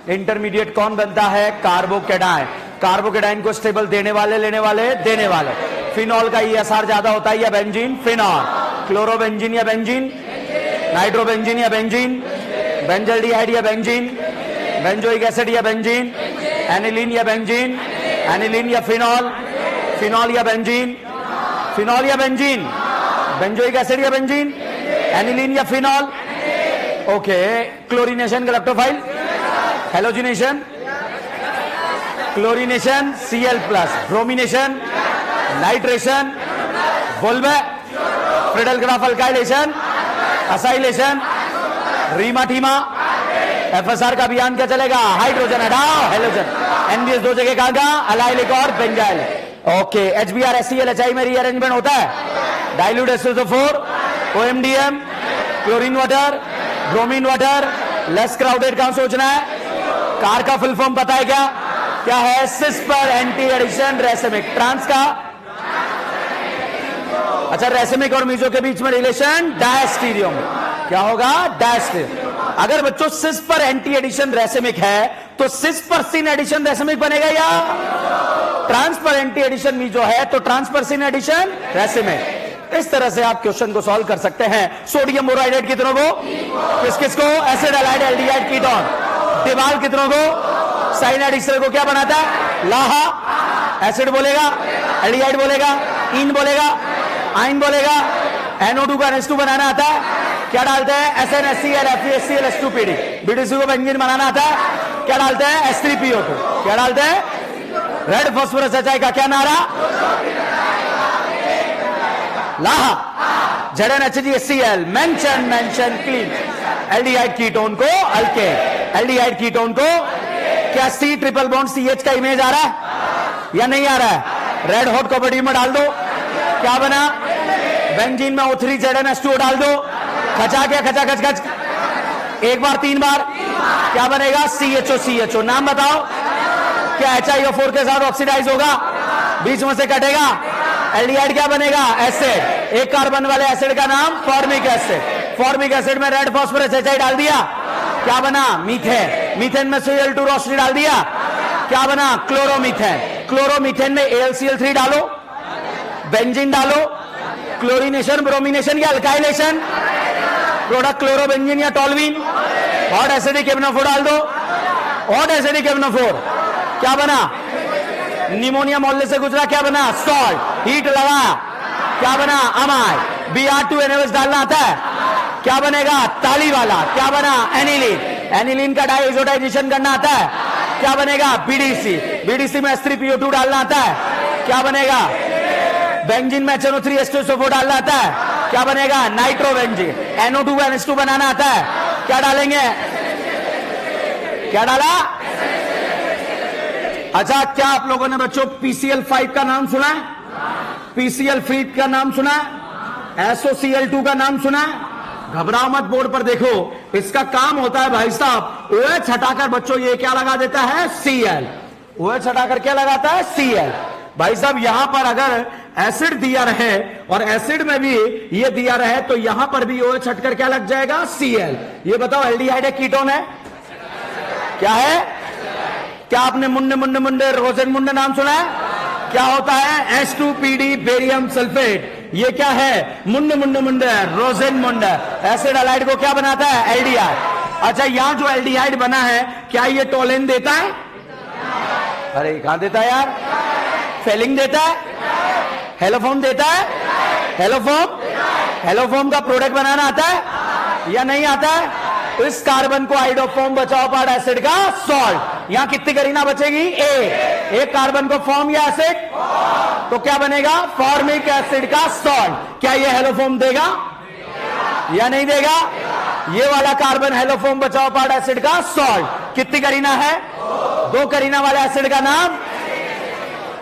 Intermediate कौन बनता है? कार्बोकेटाइन। कार्बोकेटाइन को स्टेबल देने वाले, लेने वाले, देने वाले। फिनॉल का ESR ज्यादा होता है या बेंजीन? फिनॉल। क्लोरोबेंजीन या बेंजीन? नाइट्रोबेंजीन या बेंजीन? बेंजल्डिहाइड या बेंजीन? बेंजोइक एसिड या बेंजीन? एनिलीन या बेंजीन? एनिलीन या फिनॉल? फिनॉल या बेंजीन? फिनॉल या बेंजीन? बेंजोइक एसिड या बेंजीन? एनिलीन या फिनॉल? ओके। क्लोरीनेशन गैलेक्टोफाइल? Halogenation? Chlorination Cl+, bromination, nitration, वोल्वे, फ्रिडल ग्राफ अल्काइलेशन, असाइलेशन, रीमाटीमा, FSR का अभियान क्या चलेगा? हाइड्रोजन हटाओ, हेलोजन। NBS दो जगह कहां का? अलाइल एक और benzyl. Okay. HBr HCl HI में रीअरेंजमेंट होता है। Dilute SO4, OMDM, chlorine water, bromine water, less crowded. कहां सोचना है? कार का फुल फॉर्म पता है क्या? क्या है? सिस पर एंटी एडिशन रेसेमिक। ट्रांस का? अच्छा, रेसेमिक और मीजो के बीच में रिलेशन डायस्टीरियो में क्या होगा? डायस्टीरियो। अगर बच्चों सिस पर एंटी एडिशन रेसेमिक है तो सिस पर सिन एडिशन रेसेमिक बनेगा या ट्रांस पर एंटी एडिशन मीजो है तो ट्रांस पर सिन एडिशन रेसेमिक। इस तरह से आप क्वेश्चन को सॉल्व कर सकते हैं। सोडियम बोराइडेट कितनों को? किस किस को? एसिड एलाइड एल्डिहाइड कीटोन। डिबाल कितनों को? साइनाइड। ईस्टर को क्या बनाता है? लाहा। एसिड बोलेगा, एल्डिहाइड बोलेगा, इन बोलेगा, आइन बोलेगा। NO2 का NH2 बनाना आता है? क्या डालते हैं? SnHCl FeHCl H2PD। BDC को बेंजीन बनाना आता है? क्या डालते हैं? S3PO2। क्या डालते हैं? रेड फास्फोरस HI का क्या नारा? लाहा। ZnHgHCl mention, mention clean. Aldehyde ketone को अल्केन, एल्डिहाइड कीटोन को क्या C ट्रिपल बॉन्ड CH का इमेज आ रहा है या नहीं आ रहा है? रेड हॉट कॉपर में डाल दो, क्या बना? बेंजीन में O3 ZnH2O डाल दो, खचा क्या? खचा खच खच, एक बार 3 बार, क्या बनेगा? CHO। नाम बताओ। क्या HiO4 के साथ ऑक्सीडाइज होगा? बीच में से कटेगा। एल्डिहाइड क्या बनेगा? एसिड। एक कार्बन वाले एसिड का नाम फॉर्मिक एसिड। फॉर्मिक एसिड में रेड फास्फोरस HI डाल दिया, क्या बना? मीथेन। मीथेन में Cl2 रोशनी डाल दिया, क्या बना? क्लोरोमीथेन। क्लोरोमीथेन में AlCl3 डालो, बेंजीन डालो, क्लोरीनेशन, ब्रोमिनेशन या अल्काइलेशन, प्रोडक्ट क्लोरोबेंजीन या टोल्यूइन। हॉट एसिडिक एमनो4 डाल दो, हॉट एसिडिक एमनो4, क्या बना? निमोनिया मोहल्ले से गुजरा, क्या बना? सॉल्ट। हीट लगाया, क्या बना? अमाइड। Br2NaOH डालना आता है, क्या बनेगा? ताली वाला, क्या बना? एनिलीन। एनिलीन का डाइऑक्साइडेशन करना आता है, क्या बनेगा? BDC। BDC में S3PO2 डालना आता है, क्या बनेगा? बेंजीन में HNO3 H2SO4 डालना आता है, क्या बनेगा? नाइट्रोबेंजीन। NO2 का NH2 बनाना आता है, क्या डालेंगे? क्या डाला? अच्छा, क्या आप लोगों ने बच्चों PCl5 का नाम सुना है? PCl3 का नाम सुना है? SOCl2 का नाम सुना है? घबराओ मत, बोर्ड पर देखो। इसका काम होता है भाई साहब, OH हटाकर बच्चों ये क्या लगा देता है? Cl। OH हटाकर क्या लगाता है? Cl। भाई साहब यहां पर अगर एसिड दिया रहे और एसिड में भी ये दिया रहे तो यहां पर भी OH हटकर क्या लग जाएगा? Cl। ये बताओ, एल्डिहाइड है कीटोन है? क्या है? क्या आपने मुन्ने मुन्ने मुंडे रोजेन मुंडे नाम सुना है? क्या होता है? H2PD barium sulphate. ये क्या है? मुन्ने मुन्ने मुंडे रोजेन मुंडे। एसिड एलाइड को क्या बनाता है? एल्डिहाइड। अच्छा, यहां जो एल्डिहाइड बना है क्या ये टोलेन देता है? अरे कहां देता है यार? फेलिंग देता है? हेलोफॉर्म देता है? हेलोफॉर्म का प्रोडक्ट बनाना आता है या नहीं आता है? तो इस कार्बन को आइडोफॉर्म बचाओ पार्ट एसिड का सॉल्ट। यहां कितनी करीना बचेगी? एक कार्बन को फॉर्म या एसिड, तो क्या बनेगा? फॉर्मिक एसिड का सॉल्ट। क्या ये हेलोफॉर्म देगा या नहीं देगा? ये वाला कार्बन हेलोफॉर्म बचाओ पार्ट एसिड का सॉल्ट। कितनी करीना है? 2 करीना वाले एसिड का नाम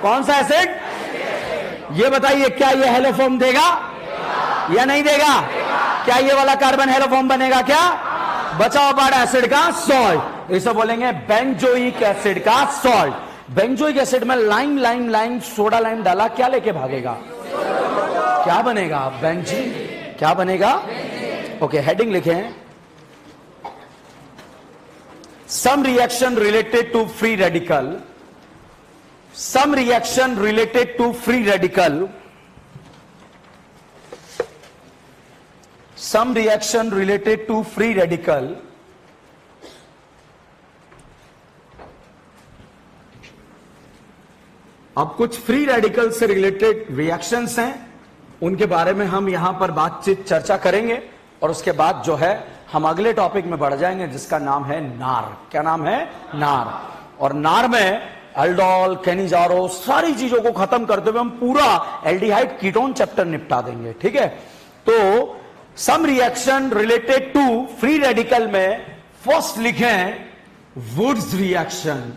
कौन सा एसिड? ये बताइए, क्या ये हेलोफॉर्म देगा या नहीं देगा? क्या ये वाला कार्बन हेलोफॉर्म बनेगा? क्या बचाओ पार्ट एसिड का सॉल्ट। इसे बोलेंगे बेंजोइक एसिड का सॉल्ट। बेंजोइक एसिड में लाइम सोडा लाइम डाला, क्या लेके भागेगा? क्या बनेगा? बेंजीन। क्या बनेगा? ओके, हेडिंग लिखें, some reaction related to free radical, some reaction related to free radical, some reaction related to free radical अब कुछ फ्री रेडिकल से रिलेटेड रिएक्शंस हैं, उनके बारे में हम यहां पर बातचीत चर्चा करेंगे और उसके बाद जो है हम अगले टॉपिक में बढ़ जाएंगे जिसका नाम है नार। क्या नाम है? नार। और नार में अल्डोल, केनिजारो, सारी चीजों को खत्म करते हुए हम पूरा एल्डिहाइड कीटोन चैप्टर निपटा देंगे। ठीक है, तो some reaction related to free radical में फर्स्ट लिखें वुड्स रिएक्शन।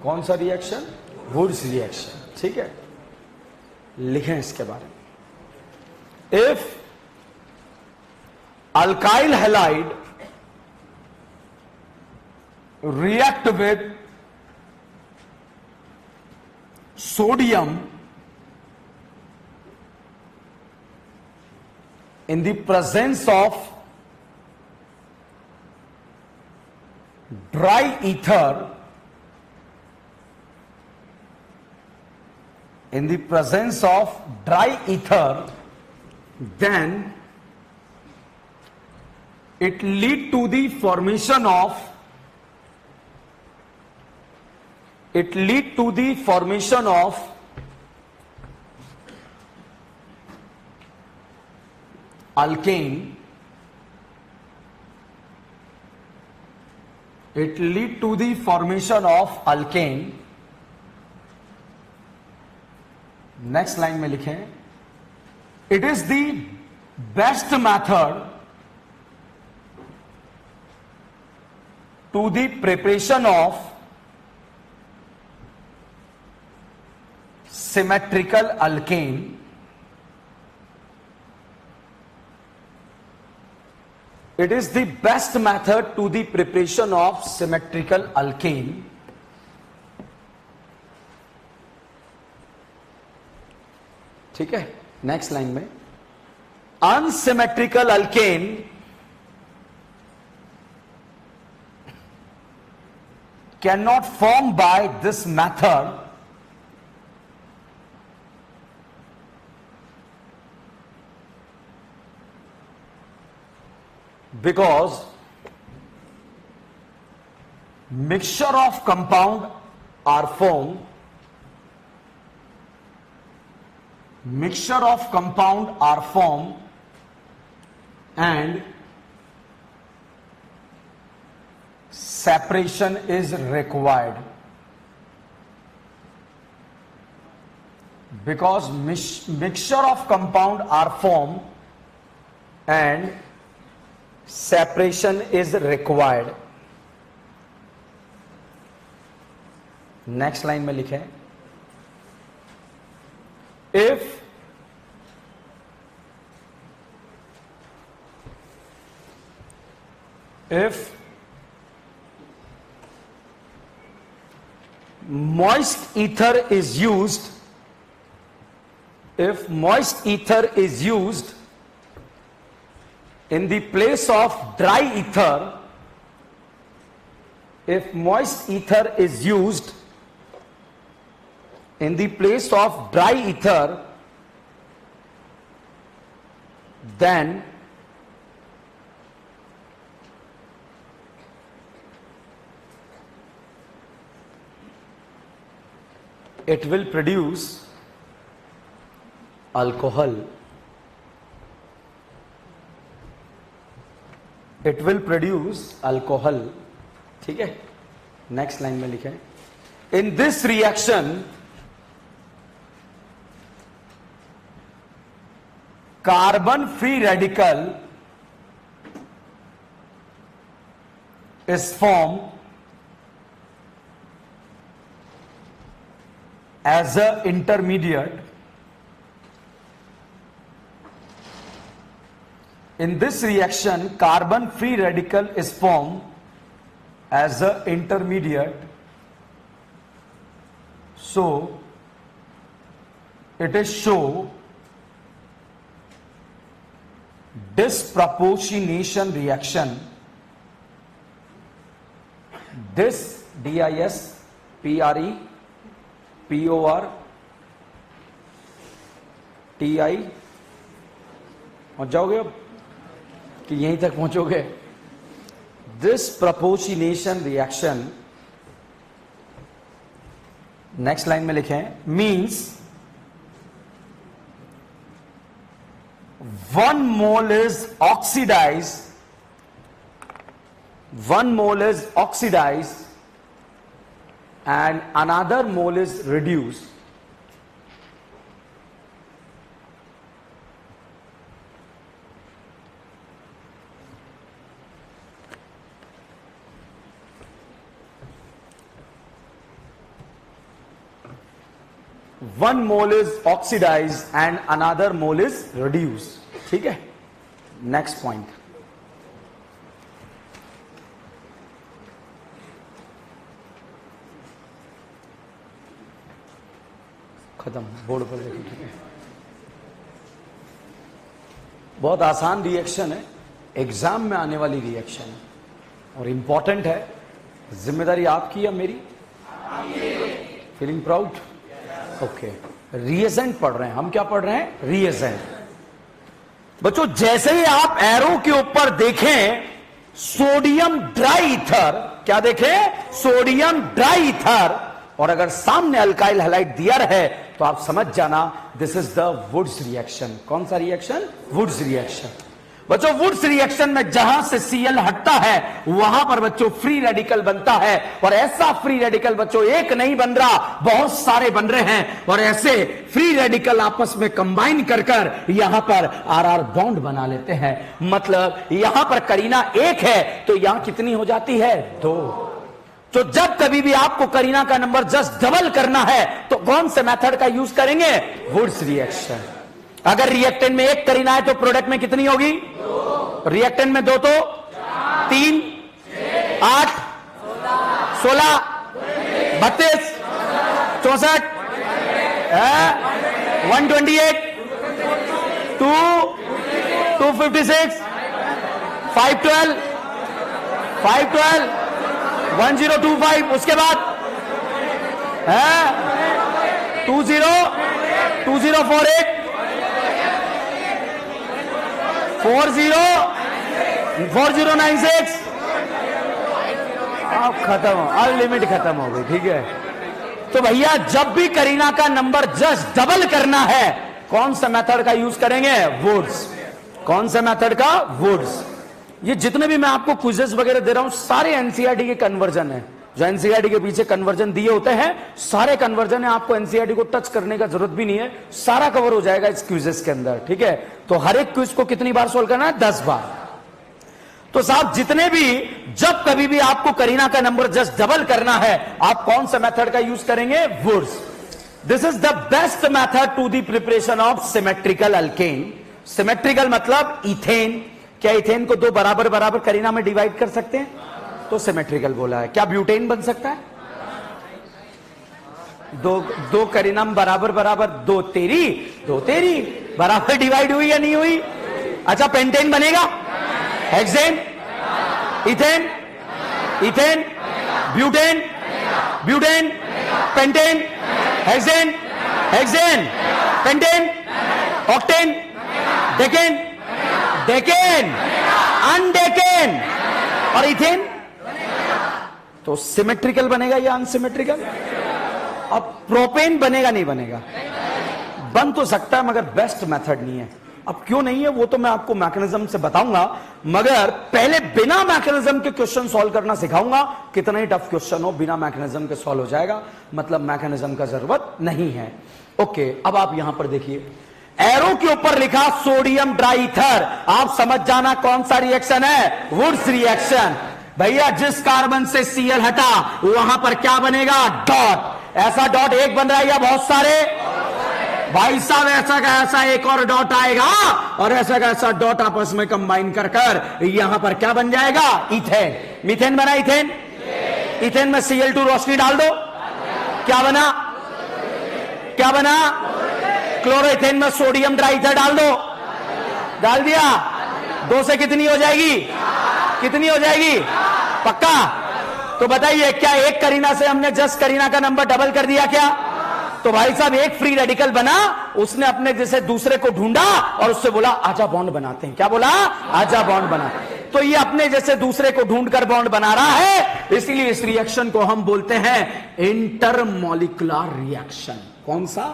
कौन सा रिएक्शन? Wurtz reaction. ठीक है, लिखें इसके बारे में। If alkyl halide react with sodium in the presence of dry ether, in the presence of dry ether, then it lead to the formation of alkane. It lead to the formation of alkane. Next line में लिखें, it is the best method to the preparation of symmetrical alkane. It is the best method to the preparation of symmetrical alkane. ठीक है, next line में unsymmetrical alkane cannot form by this method because mixture of compound are formed, and separation is required. Because mixture of compound are formed and separation is required. Next line में लिखें, if moist ether is used, in the place of dry ether, if moist ether is used in the place of dry ether, then it will produce alcohol. It will produce alcohol. ठीक है, next line में लिखें, in this reaction carbon free radical is formed as a intermediate. In this reaction, carbon free radical is formed as a intermediate. So it is show disproportionation reaction, DISPREPORTI, पहुंच जाओगे अब कि यहीं तक पहुंचोगे? Disproportionation reaction, next line में लिखें, means 1 mole is oxidized and another mole is reduced. One mole is oxidized and another mole is reduced. ठीक है, नेक्स्ट पॉइंट, खत्म, बोर्ड पर देखिए। ठीक है, बहुत आसान रिएक्शन है, एग्जाम में आने वाली रिएक्शन है और इंपॉर्टेंट है। जिम्मेदारी आपकी या मेरी? Feeling proud? ओके, रिएजेंट पढ़ रहे हैं हम। क्या पढ़ रहे हैं? रिएजेंट। बच्चों, जैसे ही आप एरो के ऊपर देखें सोडियम ड्राई ईथर, क्या देखें? सोडियम ड्राई ईथर, और अगर सामने अल्काइल हैलाइड दिया है तो आप समझ जाना this is the woods reaction. कौन सा रिएक्शन? Wurtz reaction. बच्चों, वुड्स रिएक्शन में जहां से Cl हटता है वहां पर बच्चों फ्री रेडिकल बनता है, और ऐसा फ्री रेडिकल बच्चों एक नहीं बन रहा, बहुत सारे बन रहे हैं, और ऐसे फ्री रेडिकल आपस में कंबाइन कर कर यहां पर RR बॉन्ड बना लेते हैं। मतलब यहां पर करीना 1 है तो यहां कितनी हो जाती है? 2। तो जब कभी भी आपको करीना का नंबर जस्ट डबल करना है तो कौन से मेथड का यूज करेंगे? Wurtz reaction. अगर रिएक्टेंट में 1 करीना है तो प्रोडक्ट में कितनी होगी? 2। रिएक्टेंट में 2 तो 3, 8, 16, 32, 64, 128, 256, 512, 1025, उसके बाद 2048, 4096, आप खत्म, अनलिमिट खत्म हो गई। ठीक है, तो भैया जब भी करीना का नंबर जस्ट डबल करना है कौन सा मेथड का यूज करेंगे? वुड्स। कौन सा मेथड का? वुड्स। ये जितने भी मैं आपको क्विजेस वगैरह दे रहा हूं सारे एनसीईआरटी के कन्वर्जन है। जो एनसीईआरटी के पीछे कन्वर्जन दिए होते हैं सारे कन्वर्जन है, आपको एनसीईआरटी को टच करने का जरूरत भी नहीं है, सारा कवर हो जाएगा इस क्विजेस के अंदर। ठीक है, तो हर एक क्विज को कितनी बार सोल्व करना है? 10 बार। तो साहब जितने भी जब कभी भी आपको करीना का नंबर जस्ट डबल करना है आप कौन सा मेथड का यूज करेंगे? Wurtz. This is the best method to the preparation of symmetrical alkane. Symmetrical मतलब इथेन। क्या इथेन को 2 बराबर बराबर करीना में डिवाइड कर सकते हैं? तो सिमेट्रिकल बोला है। क्या ब्यूटेन बन सकता है? 2 करीना बराबर बराबर, 2 तेरी बराबर डिवाइड हुई या नहीं हुई? अच्छा, पेंटेन बनेगा? Hexane, ethane, butane, pentane, hexane, pentane, octane, decane, undecane और इथेन। तो सिमेट्रिकल बनेगा या अनसिमेट्रिकल? अब प्रोपेन बनेगा नहीं बनेगा? बन तो सकता है मगर बेस्ट मेथड नहीं है। अब क्यों नहीं है वो तो मैं आपको मैकेनिज्म से बताऊंगा, मगर पहले बिना मैकेनिज्म के क्वेश्चन सॉल्व करना सिखाऊंगा। कितना ही टफ क्वेश्चन हो बिना मैकेनिज्म के सॉल्व हो जाएगा, मतलब मैकेनिज्म का जरूरत नहीं है। ओके, अब आप यहां पर देखिए एरो के ऊपर लिखा सोडियम ड्राईथर, आप समझ जाना कौन सा रिएक्शन है? Wurtz reaction. भैया जिस कार्बन से Cl हटा वहां पर क्या बनेगा? डॉट। ऐसा डॉट एक बन रहा है या बहुत सारे? भाई साहब ऐसा का ऐसा एक और डॉट आएगा और ऐसा का ऐसा डॉट आपस में कंबाइन कर कर यहां पर क्या बन जाएगा? इथेन। मीथेन बना इथेन। इथेन में Cl2 रोशनी डाल दो, क्या बना? क्या बना? क्लोरोइथेन में सोडियम ड्राईथर डाल दो, डाल दिया। 2 से कितनी हो जाएगी? कितनी हो जाएगी? पक्का? तो बताइए, क्या एक करीना से हमने जस्ट करीना का नंबर डबल कर दिया क्या? तो भाई साहब एक फ्री रेडिकल बना, उसने अपने जैसे दूसरे को ढूंढा और उससे बोला आजा बॉन्ड बनाते हैं। क्या बोला? आजा बॉन्ड बना। तो ये अपने जैसे दूसरे को ढूंढकर बॉन्ड बना रहा है, इसीलिए इस रिएक्शन को हम बोलते हैं इंटरमॉलिक्यूलर रिएक्शन। कौन सा?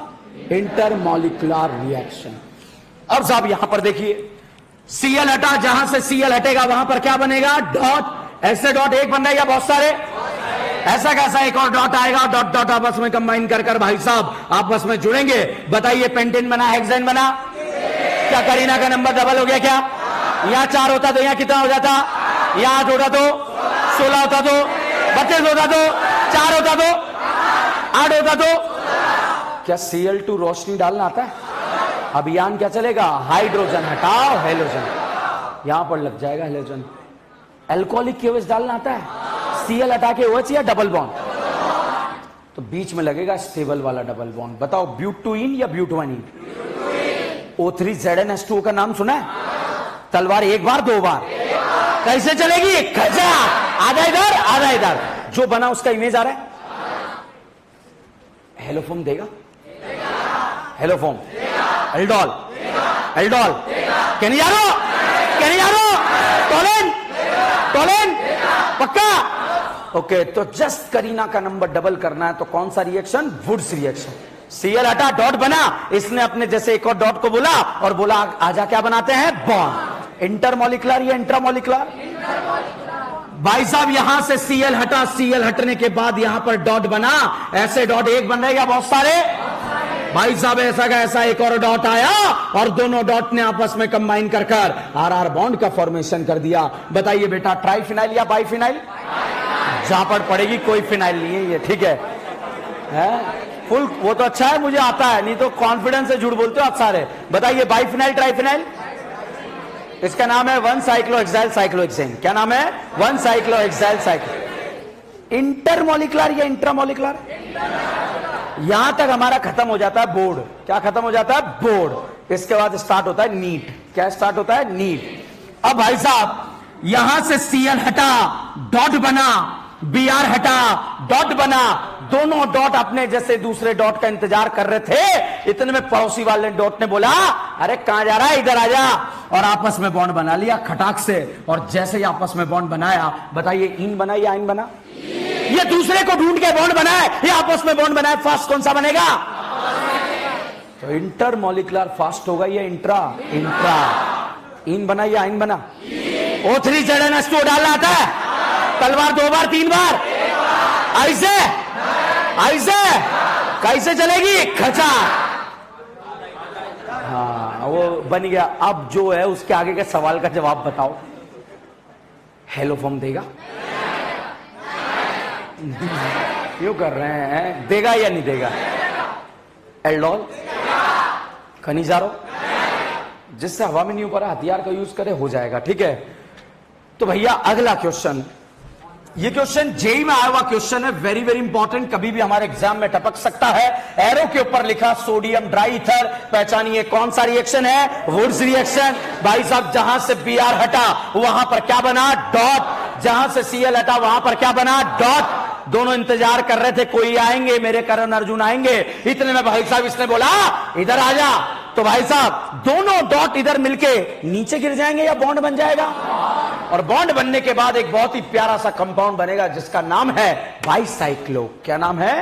Intermolecular reaction. अब साहब यहां पर देखिए, Cl हटा, जहां से Cl हटेगा वहां पर क्या बनेगा? डॉट। ऐसे डॉट एक बन रहा है या बहुत सारे? ऐसा कैसा एक और डॉट आएगा, डॉट डॉट आपस में कंबाइन कर कर भाई साहब आपस में जुड़ेंगे। बताइए, पेंटेन बना, हेक्सेन बना। क्या करीना का नंबर डबल हो गया क्या? यहां 4 होता तो यहां कितना हो जाता? यहां 8 होता तो 16 होता तो 32 होता तो 4 होता तो 8 होता तो। क्या Cl2 रोशनी डालना आता है? अभियान क्या चलेगा? हाइड्रोजन हटाओ, हेलोजन यहां पर लग जाएगा, हेलोजन। एल्कोहलिक केवज डालना आता है? Cl हटा के OH या डबल बॉन्ड? तो बीच में लगेगा स्टेबल वाला डबल बॉन्ड। बताओ, ब्यूटुइन या ब्यूटवाइन? O3ZnH2O का नाम सुना है? तलवार एक बार 2 बार कैसे चलेगी? खजा, आधा इधर आधा इधर। जो बना उसका इमेज आ रहा है? हेलोफोम देगा? Haloform, aldol, aldol, केनियारो, केनियारो, Tollens, Tollens, पक्का? ओके, तो जस्ट करीना का नंबर डबल करना है तो कौन सा रिएक्शन? Wurtz reaction. Cl हटा, डॉट बना, इसने अपने जैसे एक और डॉट को बोला और बोला आजा क्या बनाते हैं? बॉन्ड। इंटरमॉलिक्यूलर या इंट्रामॉलिक्यूलर? भाई साहब यहां से Cl हटा, Cl हटने के बाद यहां पर डॉट बना, ऐसे डॉट एक बन रहे या बहुत सारे? भाई साहब ऐसा का ऐसा एक और डॉट आया और दोनों डॉट ने आपस में कंबाइन कर कर RR बॉन्ड का फॉर्मेशन कर दिया। बताइए बेटा, ट्राइफिनाइल या बाइफिनाइल? जहां पर पड़ेगी कोई फिनाइल नहीं है ये, ठीक है? फुल वो तो अच्छा है, मुझे आता है, नहीं तो कॉन्फिडेंस से झूठ बोलते हो आप सारे। बताइए, बाइफिनाइल ट्राइफिनाइल? इसका नाम है 1 साइक्लोहेक्साइल साइक्लोहेक्सेन। क्या नाम है? 1 साइक्लोहेक्साइल साइक्लो। इंटरमॉलिक्यूलर या इंट्रामॉलिक्यूलर? यहां तक हमारा खत्म हो जाता है बोर्ड। क्या खत्म हो जाता है? बोर्ड। इसके बाद स्टार्ट होता है नीट। क्या स्टार्ट होता है? नीट। अब भाई साहब यहां से Cl हटा, डॉट बना, Br हटा, डॉट बना, दोनों डॉट अपने जैसे दूसरे डॉट का इंतजार कर रहे थे। इतने में पड़ोसी वाले डॉट ने बोला अरे कहां जा रहा है, इधर आ जा, और आपस में बॉन्ड बना लिया खटाक से। और जैसे ही आपस में बॉन्ड बनाया, बताइए इन बना या आइन बना? ये दूसरे को ढूंढ के बॉन्ड बनाए, ये आपस में बॉन्ड बनाए, फास्ट कौन सा बनेगा? तो इंटरमॉलिक्यूलर फास्ट होगा या इंट्रा? इंट्रा। इन बना या आइन बना? O3ZnH2O डालना आता है? तलवार 2 बार 3 बार? ऐसे ऐसे कैसे चलेगी? खचा। हाँ, वो बन गया। अब जो है उसके आगे के सवाल का जवाब बताओ। हेलोफॉर्म देगा? क्यों कर रहे हैं? देगा या नहीं देगा? एल्डोल, खनिजारो, जिससे हवा में नहीं ऊपर हथियार का यूज करे हो जाएगा, ठीक है? तो भैया अगला क्वेश्चन, ये क्वेश्चन जेई में आया हुआ क्वेश्चन है, वेरी वेरी इंपॉर्टेंट, कभी भी हमारे एग्जाम में टपक सकता है। एरो के ऊपर लिखा सोडियम ड्राई ईथर, पहचानिए कौन सा रिएक्शन है? Wurtz reaction. भाई साहब जहां से Br हटा वहां पर क्या बना? डॉट। जहां से Cl हटा वहां पर क्या बना? डॉट। दोनों इंतजार कर रहे थे कोई आएंगे, मेरे करण अर्जुन आएंगे। इतने में भाई साहब इसने बोला इधर आ जा। तो भाई साहब दोनों डॉट इधर मिलके नीचे गिर जाएंगे या बॉन्ड बन जाएगा? और बॉन्ड बनने के बाद एक बहुत ही प्यारा सा कंपाउंड बनेगा जिसका नाम है बाइसाइक्लो। क्या नाम है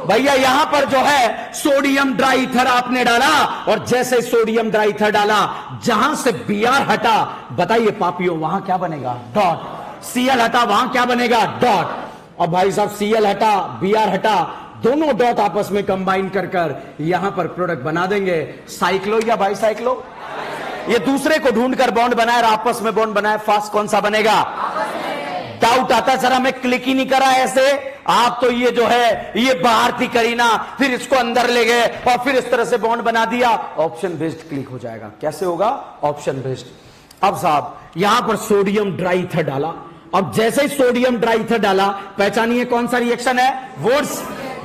भैया? यहां पर जो है सोडियम ड्राई ईथर आपने डाला, और जैसे सोडियम ड्राई ईथर डाला, जहां से Br हटा, बताइए पापियों वहां क्या बनेगा? डॉट। Cl हटा वहां क्या बनेगा? डॉट। और भाई साहब Cl हटा, Br हटा, दोनों डॉट आपस में कंबाइन कर कर यहां पर प्रोडक्ट बना देंगे। साइक्लो या बाइसाइक्लो? ये दूसरे को ढूंढकर बॉन्ड बनाए और आपस में बॉन्ड बनाए, फास्ट कौन सा बनेगा? डाउट आता है सर, हमें क्लिक ही नहीं करा ऐसे। आप तो ये जो है ये बाहर थी करीना, फिर इसको अंदर ले गए और फिर इस तरह से बॉन्ड बना दिया। ऑप्शन बेस्ड क्लिक हो जाएगा। कैसे होगा? Option based. अब साहब यहां पर सोडियम ड्राई ईथर डाला, अब जैसे ही सोडियम ड्राई ईथर डाला, पहचानिए कौन सा रिएक्शन है? वुड्स।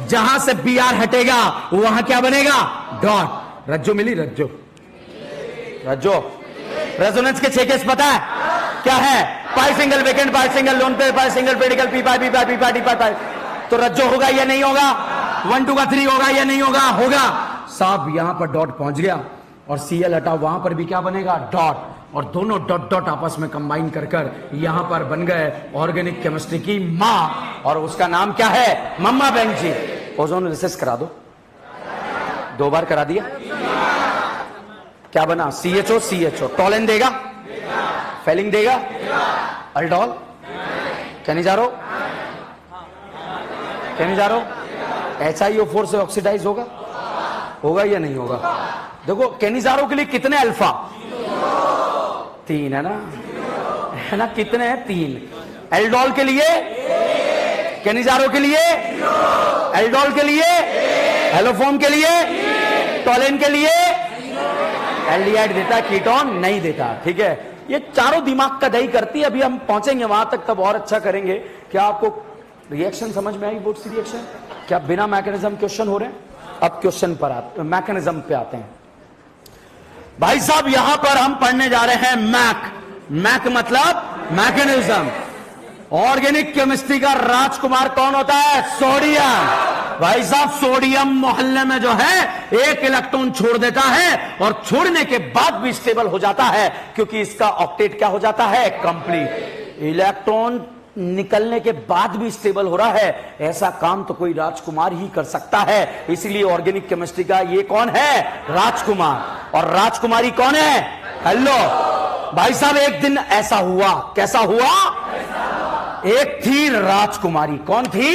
जहां से Br हटेगा वहां क्या बनेगा? डॉट। रज्जो मिली? रज्जो, रज्जो, रेजोनेंस के 6 केस पता है क्या है? पाई सिंगल वेकेंट, पाई सिंगल लोन पे, पाई सिंगल पेडिकल, पी पाई, पी पाई, पी पाई, डी पाई, पाई। तो रज्जो होगा या नहीं होगा? 1 2 का 3 होगा या नहीं होगा? होगा साहब। यहां पर डॉट पहुंच गया और सीएल हटा, वहां पर भी क्या बनेगा? डॉट। और दोनों डॉट डॉट आपस में कंबाइन कर कर यहां पर बन गए ऑर्गेनिक केमिस्ट्री की मां, और उसका नाम क्या है? मम्मा बेंजी। ओजोन रिसेस करा दो, 2 बार करा दिया। क्या बना? CHO CHO। टॉलेन देगा? फेलिंग देगा? अल्डोल? कैनिजारो? कैनिजारो? HiO4 से ऑक्सीडाइज होगा? होगा या नहीं होगा? देखो कैनिजारो के लिए कितने अल्फा? 3 है ना? कितने हैं? 3। एल्डोल के लिए? कैनिजारो के लिए? एल्डोल के लिए? हेलोफॉर्म के लिए? टॉलेन के लिए? एल्डिहाइड देता, कीटोन नहीं देता। ठीक है, ये चारों दिमाग का दही करती है। अभी हम पहुंचेंगे वहां तक, तब और अच्छा करेंगे। क्या आपको रिएक्शन समझ में आई? बोर्ड सी रिएक्शन क्या बिना मैकेनिज्म क्वेश्चन हो रहे हैं? अब क्वेश्चन पर आते, मैकेनिज्म पे आते हैं भाई साहब। यहां पर हम पढ़ने जा रहे हैं मैक। मैक मतलब मैकेनिज्म। ऑर्गेनिक केमिस्ट्री का राजकुमार कौन होता है? सोडियम। भाई साहब सोडियम मोहल्ले में जो है 1 इलेक्ट्रॉन छोड़ देता है, और छोड़ने के बाद भी स्टेबल हो जाता है, क्योंकि इसका ऑक्टेट क्या हो जाता है? कंप्लीट। इलेक्ट्रॉन निकलने के बाद भी स्टेबल हो रहा है, ऐसा काम तो कोई राजकुमार ही कर सकता है। इसलिए ऑर्गेनिक केमिस्ट्री का ये कौन है? राजकुमार। और राजकुमारी कौन है? हेलो भाई साहब, एक दिन ऐसा हुआ। कैसा हुआ? एक थी राजकुमारी। कौन थी?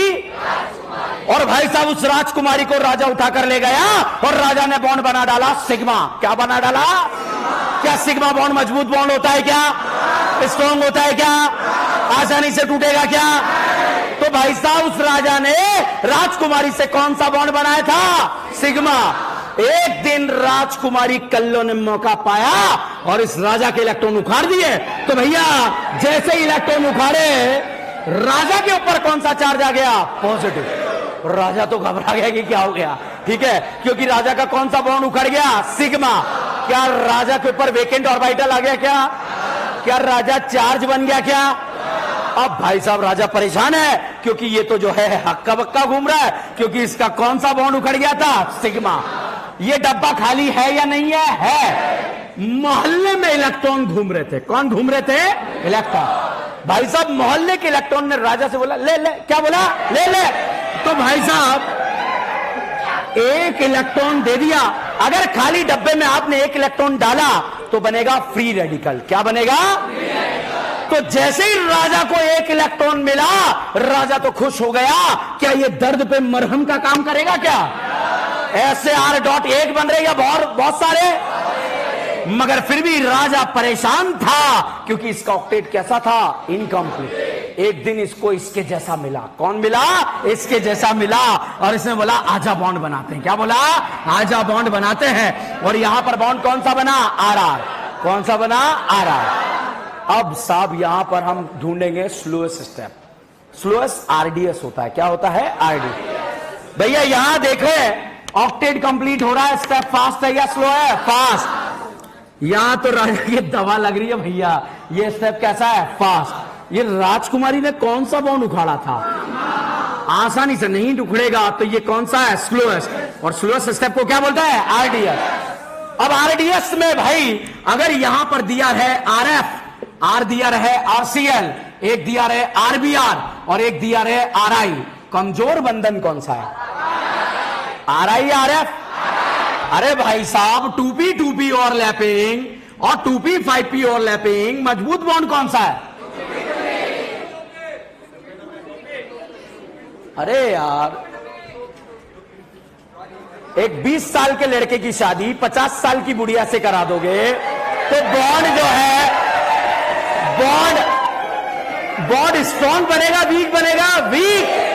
और भाई साहब उस राजकुमारी को राजा उठाकर ले गया, और राजा ने बॉन्ड बना डाला सिग्मा। क्या बना डाला? क्या सिग्मा बॉन्ड मजबूत बॉन्ड होता है क्या? स्ट्रॉन्ग होता है क्या? आसानी से टूटेगा क्या? तो भाई साहब उस राजा ने राजकुमारी से कौन सा बॉन्ड बनाया था? सिग्मा। एक दिन राजकुमारी कल्लो ने मौका पाया और इस राजा के इलेक्ट्रॉन उखाड़ दिए। तो भैया जैसे इलेक्ट्रॉन उखाड़े, राजा के ऊपर कौन सा चार्ज आ गया? पॉजिटिव। राजा तो घबरा गया कि क्या हो गया। ठीक है, क्योंकि राजा का कौन सा बॉन्ड उखड़ गया? सिग्मा। क्या राजा के ऊपर वेकेंट ऑर्बिटल आ गया क्या? क्या राजा चार्ज बन गया क्या? अब भाई साहब राजा परेशान है, क्योंकि ये तो जो है हक्का बक्का घूम रहा है, क्योंकि इसका कौन सा बॉन्ड उखड़ गया था? सिग्मा। ये डब्बा खाली है या नहीं है? है। मोहल्ले में इलेक्ट्रॉन घूम रहे थे। कौन घूम रहे थे? इलेक्ट्रॉन। भाई साहब मोहल्ले के इलेक्ट्रॉन ने राजा से बोला ले ले। क्या बोला? ले ले। तो भाई साहब 1 इलेक्ट्रॉन दे दिया। अगर खाली डब्बे में आपने 1 इलेक्ट्रॉन डाला तो बनेगा फ्री रेडिकल। क्या बनेगा? तो जैसे ही राजा को 1 इलेक्ट्रॉन मिला, राजा तो खुश हो गया। क्या ये दर्द पे मरहम का काम करेगा क्या? ऐसे R.1 बन रहे या बहुत सारे, मगर फिर भी राजा परेशान था, क्योंकि इसका ऑक्टेट कैसा था? इनकम्प्लीट। एक दिन इसको इसके जैसा मिला। कौन मिला? इसके जैसा मिला, और इसने बोला आजा बॉन्ड बनाते हैं। क्या बोला? आजा बॉन्ड बनाते हैं। और यहां पर बॉन्ड कौन सा बना? RR। कौन सा बना? RR। अब साहब यहां पर हम ढूंढेंगे स्लोएस्ट स्टेप। स्लोएस्ट RDS होता है। क्या होता है? RDS। भैया यहां देखें, ऑक्टेट कंप्लीट हो रहा है, स्टेप फास्ट है या स्लो है? फास्ट। यहां तो राजा की दवा लग रही है भैया। ये स्टेप कैसा है? फास्ट। ये राजकुमारी ने कौन सा बॉन्ड उखाड़ा था? आसानी से नहीं उखड़ेगा, तो ये कौन सा है? स्लोएस्ट। और स्लोएस्ट स्टेप को क्या बोलता है? RDS। अब RDS में भाई अगर यहां पर दिया है RF, R दिया है RCL, एक दिया है RBR और एक दिया है RI, कमजोर बंधन कौन सा है? RI RF? अरे भाई साहब 2p ओवरलैपिंग और 2p 5p ओवरलैपिंग, मजबूत बॉन्ड कौन सा है? अरे यार, एक 20 साल के लड़के की शादी 50 साल की बुढ़िया से करा दोगे तो बॉन्ड जो है, बॉन्ड स्ट्रॉन्ग बनेगा वीक बनेगा? वीक।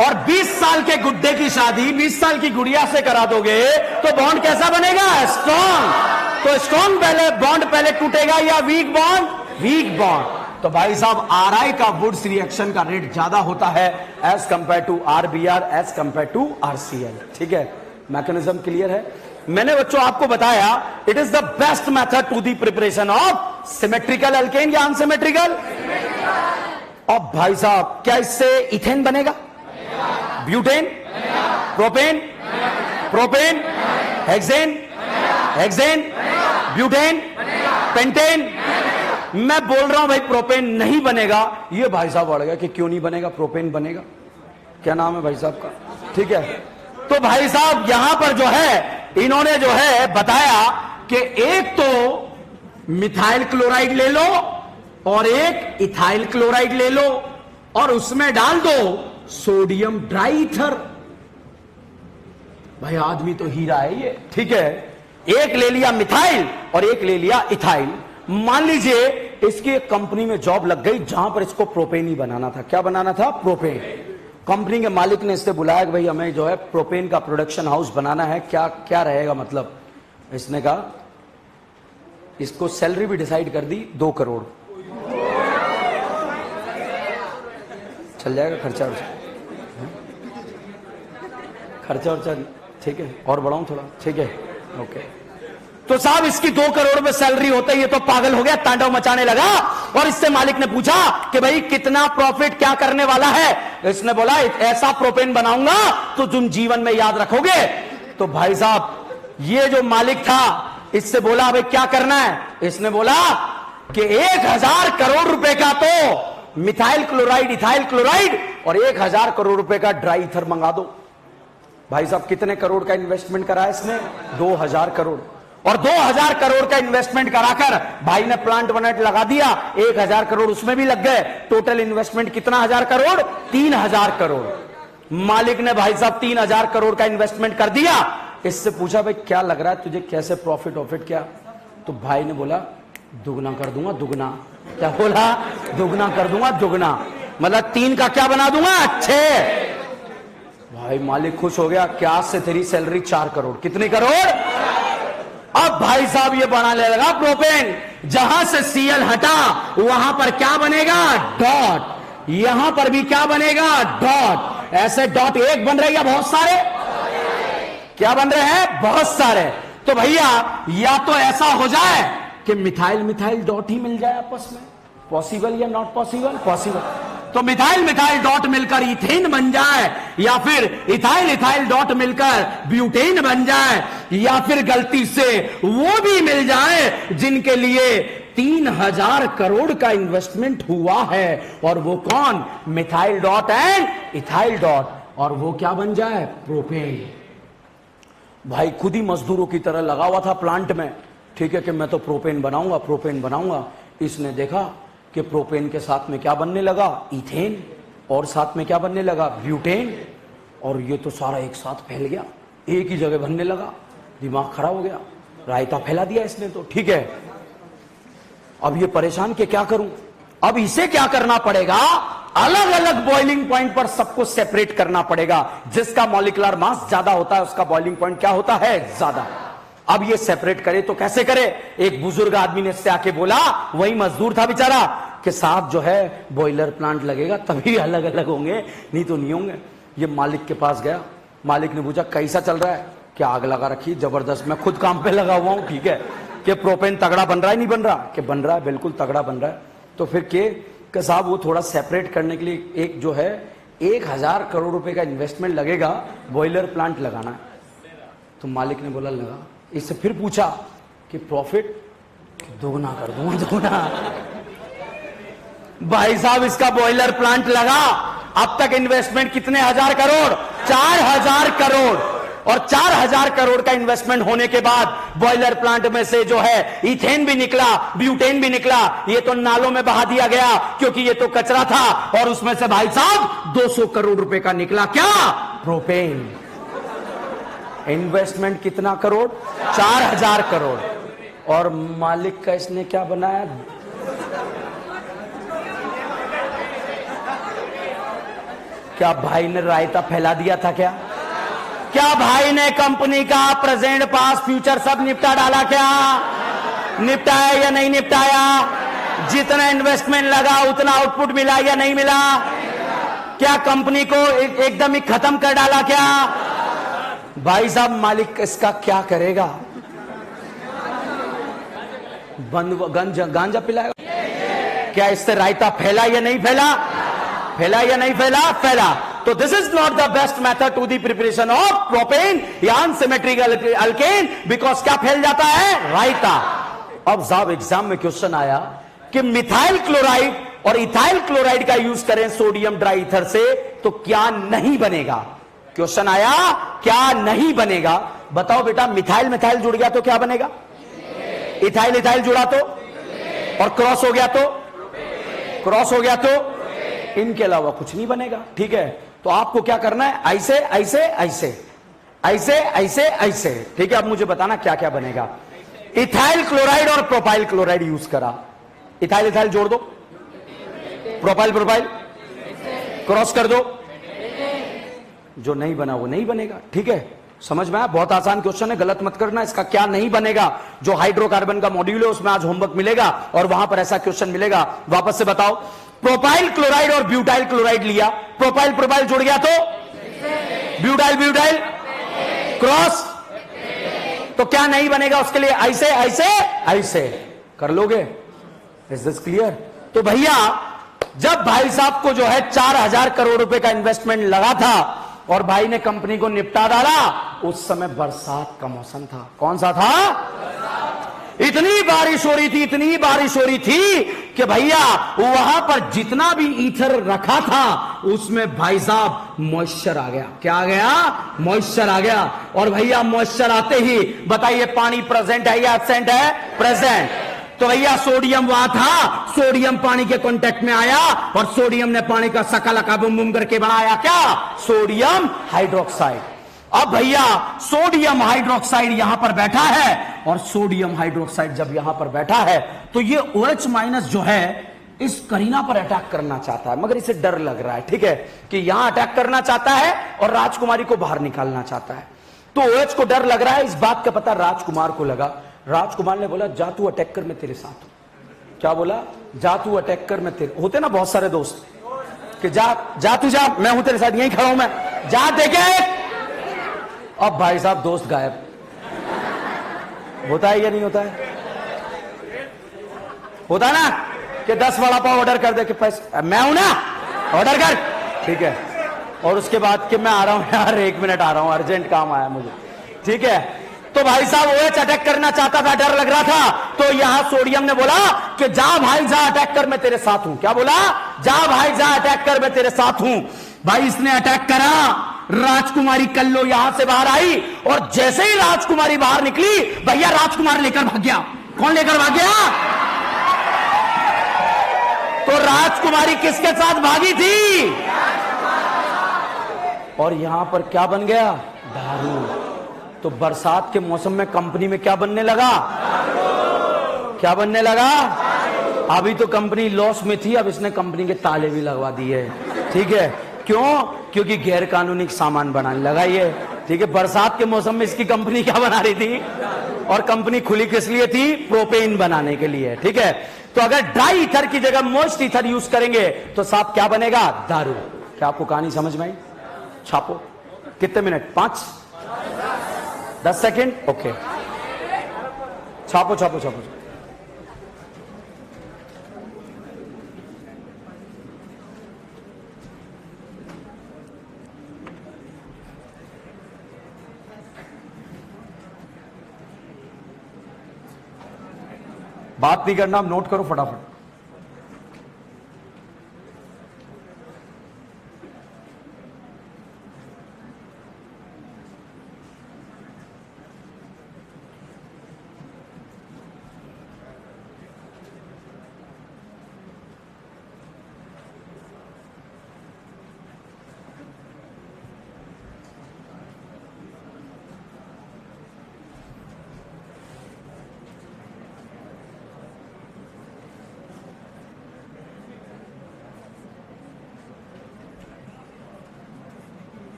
और 20 साल के गुड्डे की शादी 20 साल की गुड़िया से करा दोगे तो बॉन्ड कैसा बनेगा? स्ट्रॉन्ग। तो स्ट्रॉन्ग पहले बॉन्ड पहले टूटेगा या वीक बॉन्ड? Weak bond. तो भाई साहब RI का वुड्स रिएक्शन का रेट ज्यादा होता है as compare to RBR, as compare to RCL। ठीक है, मैकेनिज्म क्लियर है? मैंने बच्चों आपको बताया it is the best method to the preparation of symmetrical alkane या अनसिमेट्रिकल। अब भाई साहब क्या इससे इथेन बनेगा, butane, propane, propane, hexane, hexane, butane, pentane. मैं बोल रहा हूं भाई प्रोपेन नहीं बनेगा। ये भाई साहब अड़ गया कि क्यों नहीं बनेगा, प्रोपेन बनेगा। क्या नाम है भाई साहब का, ठीक है। तो भाई साहब यहां पर जो है इन्होंने जो है बताया कि एक तो मिथाइल क्लोराइड ले लो और एक इथाइल क्लोराइड ले लो और उसमें डाल दो सोडियम ड्राईथर। भाई आदमी तो हीरा है ये, ठीक है। एक ले लिया मिथाइल और एक ले लिया इथाइल। मान लीजिए इसकी एक कंपनी में जॉब लग गई जहां पर इसको प्रोपेन ही बनाना था। क्या बनाना था, प्रोपेन। कंपनी के मालिक ने इससे बुलाया कि भाई हमें जो है प्रोपेन का प्रोडक्शन हाउस बनाना है, क्या क्या रहेगा मतलब। इसने कहा इसको सैलरी भी डिसाइड कर दी 2 करोड़। चल जाएगा खर्चा वर्चा, ठीक है। और बढ़ाऊं थोड़ा, ठीक है, ओके। तो साहब इसकी 2 करोड़ में सैलरी होता है, ये तो पागल हो गया, तांडव मचाने लगा। और इससे मालिक ने पूछा कि भाई कितना प्रॉफिट क्या करने वाला है। इसने बोला ऐसा प्रोपेन बनाऊंगा तो तुम जीवन में याद रखोगे। तो भाई साहब ये जो मालिक था इससे बोला भाई क्या करना है। इसने बोला कि 1000 करोड़ रुपए का तो मिथाइल क्लोराइड, इथाइल क्लोराइड और 1000 करोड़ रुपए का ड्राई ईथर मंगा दो। भाई साहब कितने करोड़ का इन्वेस्टमेंट करा इसने, 2000 करोड़। और 2000 करोड़ का इन्वेस्टमेंट कराकर भाई ने प्लांट वनाट लगा दिया, 1000 करोड़ उसमें भी लग गए। टोटल इन्वेस्टमेंट कितना, 1000 करोड़, 3000 करोड़। मालिक ने भाई साहब 3000 करोड़ का इन्वेस्टमेंट कर दिया। इससे पूछा भाई क्या लग रहा है तुझे, कैसे प्रॉफिट ऑफिट क्या। तो भाई ने बोला दुगना कर दूंगा, दुगना। क्या बोला, दुगना कर दूंगा, दुगना। मतलब 3 का क्या बना दूंगा, 6। भाई मालिक खुश हो गया कि आज से तेरी सैलरी 4 करोड़। कितनी करोड़। अब भाई साहब ये बनाने लगा प्रोपेन। जहां से Cl हटा वहां पर क्या बनेगा, डॉट। यहां पर भी क्या बनेगा, डॉट। ऐसे डॉट एक बन रहे या बहुत सारे, क्या बन रहे हैं, बहुत सारे। तो भैया या तो ऐसा हो जाए कि मिथाइल मिथाइल डॉट ही मिल जाए आपस में, पॉसिबल या नॉट पॉसिबल, पॉसिबल। तो मिथाइल मिथाइल डॉट मिलकर इथेन बन जाए, या फिर इथाइल इथाइल डॉट मिलकर ब्यूटेन बन जाए, या फिर गलती से वो भी मिल जाए जिनके लिए 3000 करोड़ का इन्वेस्टमेंट हुआ है। और वो कौन, methyl dot and ethyl dot. और वो क्या बन जाए, प्रोपेन। भाई खुद ही मजदूरों की तरह लगा हुआ था प्लांट में, ठीक है, कि मैं तो प्रोपेन बनाऊंगा, प्रोपेन बनाऊंगा। इसने देखा कि प्रोपेन के साथ में क्या बनने लगा, इथेन, और साथ में क्या बनने लगा, ब्यूटेन। और ये तो सारा एक साथ फैल गया, एक ही जगह बनने लगा। दिमाग खराब हो गया, रायता फैला दिया इसने तो, ठीक है। अब ये परेशान कि क्या करूं। अब इसे क्या करना पड़ेगा, अलग अलग बॉइलिंग पॉइंट पर सबको सेपरेट करना पड़ेगा। जिसका मॉलिक्यूलर मास ज्यादा होता है उसका बॉइलिंग पॉइंट क्या होता है, ज्यादा। अब ये सेपरेट करे तो कैसे करे। एक बुजुर्ग आदमी ने इससे आके बोला, वही मजदूर था बेचारा, कि साहब जो है बॉयलर प्लांट लगेगा तभी अलग अलग होंगे, नहीं तो नहीं होंगे। ये मालिक के पास गया, मालिक ने पूछा कैसा चल रहा है, क्या आग लगा रखी, जबरदस्त, मैं खुद काम पे लगा हुआ हूं, ठीक है। कि प्रोपेन तगड़ा बन रहा है, नहीं बन रहा, कि बन रहा है, बिल्कुल तगड़ा बन रहा है। तो फिर के साहब वो थोड़ा सेपरेट करने के लिए एक जो है 1000 करोड़ रुपए का इन्वेस्टमेंट लगेगा, बॉयलर प्लांट लगाना है। तो मालिक ने बोला लगा। इससे फिर पूछा कि प्रॉफिट, दोगुना कर दूंगा, दोगुना। भाई साहब इसका बॉयलर प्लांट लगा, अब तक इन्वेस्टमेंट कितने, 1000 करोड़, 4000 करोड़। और 4000 करोड़ का इन्वेस्टमेंट होने के बाद बॉयलर प्लांट में से जो है इथेन भी निकला, ब्यूटेन भी निकला। ये तो नालों में बहा दिया गया क्योंकि ये तो कचरा था। और उसमें से भाई साहब 200 करोड़ रुपए का निकला क्या, प्रोपेन। इन्वेस्टमेंट कितना करोड़, 4000 करोड़। और मालिक का इसने क्या बनाया, क्या भाई ने रायता फैला दिया था क्या, क्या भाई ने कंपनी का प्रेजेंट पास फ्यूचर सब निपटा डाला क्या, निपटाया या नहीं निपटाया। जितना इन्वेस्टमेंट लगा उतना आउटपुट मिला या नहीं मिला। क्या कंपनी को एकदम ही खत्म कर डाला क्या। भाई साहब मालिक इसका क्या करेगा? गांजा पिलाएगा? क्या इससे रायता फैला या नहीं फैला? फैला या नहीं फैला? फैला। तो this is not the best method to the preparation of propane या अनसिमेट्रिकल अल्केन, बिकॉज क्या फैल जाता है? रायता। अब साहब एग्जाम में क्वेश्चन आया कि मिथाइल क्लोराइड और इथाइल क्लोराइड का यूज करें सोडियम ट्राई ईथर से तो क्या नहीं बनेगा? क्वेश्चन आया क्या नहीं बनेगा? बताओ बेटा, मिथाइल मिथाइल जुड़ गया तो क्या बनेगा? इथाइल इथाइल जुड़ा तो? और क्रॉस हो गया तो? क्रॉस हो गया तो? इनके अलावा कुछ नहीं बनेगा। ठीक है, तो आपको क्या करना है? ऐसे ऐसे ऐसे ऐसे ऐसे ऐसे। ठीक है, अब मुझे बताना क्या क्या बनेगा। इथाइल क्लोराइड और प्रोपाइल क्लोराइड यूज करा, इथाइल इथाइल जोड़ दो, प्रोपाइल प्रोपाइल क्रॉस कर दो, जो नहीं बना वो नहीं बनेगा। ठीक है, समझ में आया? बहुत आसान क्वेश्चन है, गलत मत करना। इसका क्या नहीं बनेगा? जो हाइड्रोकार्बन का मॉड्यूल है उसमें आज होमवर्क मिलेगा और वहां पर ऐसा क्वेश्चन मिलेगा। वापस से बताओ, प्रोपाइल क्लोराइड और ब्यूटाइल क्लोराइड लिया, प्रोपाइल प्रोपाइल जुड़ गया तो? ब्यूटाइल ब्यूटाइल क्रॉस, तो क्या नहीं बनेगा? उसके लिए ऐसे ऐसे ऐसे कर लोगे। Is this clear? तो भैया जब भाई साहब को जो है 4,000 करोड़ रुपए का इन्वेस्टमेंट लगा था और भाई ने कंपनी को निपटा डाला, उस समय बरसात का मौसम था। कौन सा था? इतनी बारिश हो रही थी, इतनी बारिश हो रही थी कि भैया वहां पर जितना भी ईथर रखा था उसमें भाई साहब मॉइस्चर आ गया। क्या आ गया? मॉइस्चर आ गया। और भैया मॉइस्चर आते ही बताइए पानी प्रेजेंट है या एब्सेंट है? प्रेजेंट। तो भैया सोडियम वहां था, सोडियम पानी के कांटेक्ट में आया और सोडियम ने पानी का सकलका बुम बुम करके बनाया क्या? Sodium hydroxide. अब भैया सोडियम हाइड्रोक्साइड यहां पर बैठा है और सोडियम हाइड्रोक्साइड जब यहां पर बैठा है तो ये OH माइनस जो है इस करीना पर अटैक करना चाहता है, मगर इसे डर लग रहा है। ठीक है, कि यहां अटैक करना चाहता है और राजकुमारी को बाहर निकालना चाहता है। तो OH को डर लग रहा है। इस बात का पता राजकुमार को लगा। राजकुमार ने बोला जा तू अटैक कर, मैं तेरे साथ हूं। क्या बोला? जा तू अटैक कर, मैं तेरे। होते ना बहुत सारे दोस्त कि जा जा तू जा, मैं हूं तेरे साथ, यहीं खड़ा हूं मैं, जा देखे। अब भाई साहब दोस्त गायब। होता है या नहीं होता है? होता है ना कि 10 वड़ा पाव ऑर्डर कर दे कि पैसे मैं हूं ना, ऑर्डर कर। ठीक है, और उसके बाद कि मैं आ रहा हूं यार, 1 मिनट आ रहा हूं, अर्जेंट काम आया मुझे। ठीक है, तो भाई साहब OH अटैक करना चाहता था, डर लग रहा था। तो यहां सोडियम ने बोला कि जा भाई जा अटैक कर, मैं तेरे साथ हूं। क्या बोला? जा भाई जा अटैक कर, मैं तेरे साथ हूं। भाई इसने अटैक करा, राजकुमारी कल्लो यहां से बाहर आई और जैसे ही राजकुमारी बाहर निकली भैया राजकुमार लेकर भाग गया। कौन लेकर भाग गया? तो राजकुमारी किसके साथ भागी थी? और यहां पर क्या बन गया? दारू। तो बरसात के मौसम में कंपनी में क्या बनने लगा? क्या बनने लगा? अभी तो कंपनी लॉस में थी, अब इसने कंपनी के ताले भी लगवा दिए। ठीक है, क्यों? क्योंकि गैर कानूनी सामान बनाने लगा ये। ठीक है, बरसात के मौसम में इसकी कंपनी क्या बना रही थी? और कंपनी खुली किस लिए थी? प्रोपेन बनाने के लिए। ठीक है, तो अगर ड्राई ईथर की जगह मॉइस्ट ईथर यूज करेंगे तो साहब क्या बनेगा? दारू। क्या आपको कहानी समझ में आई? छापो। कितने मिनट? 5 10 सेकेंड। ओके, छापो छापो छापो। बात नहीं करना, आप नोट करो फटाफट।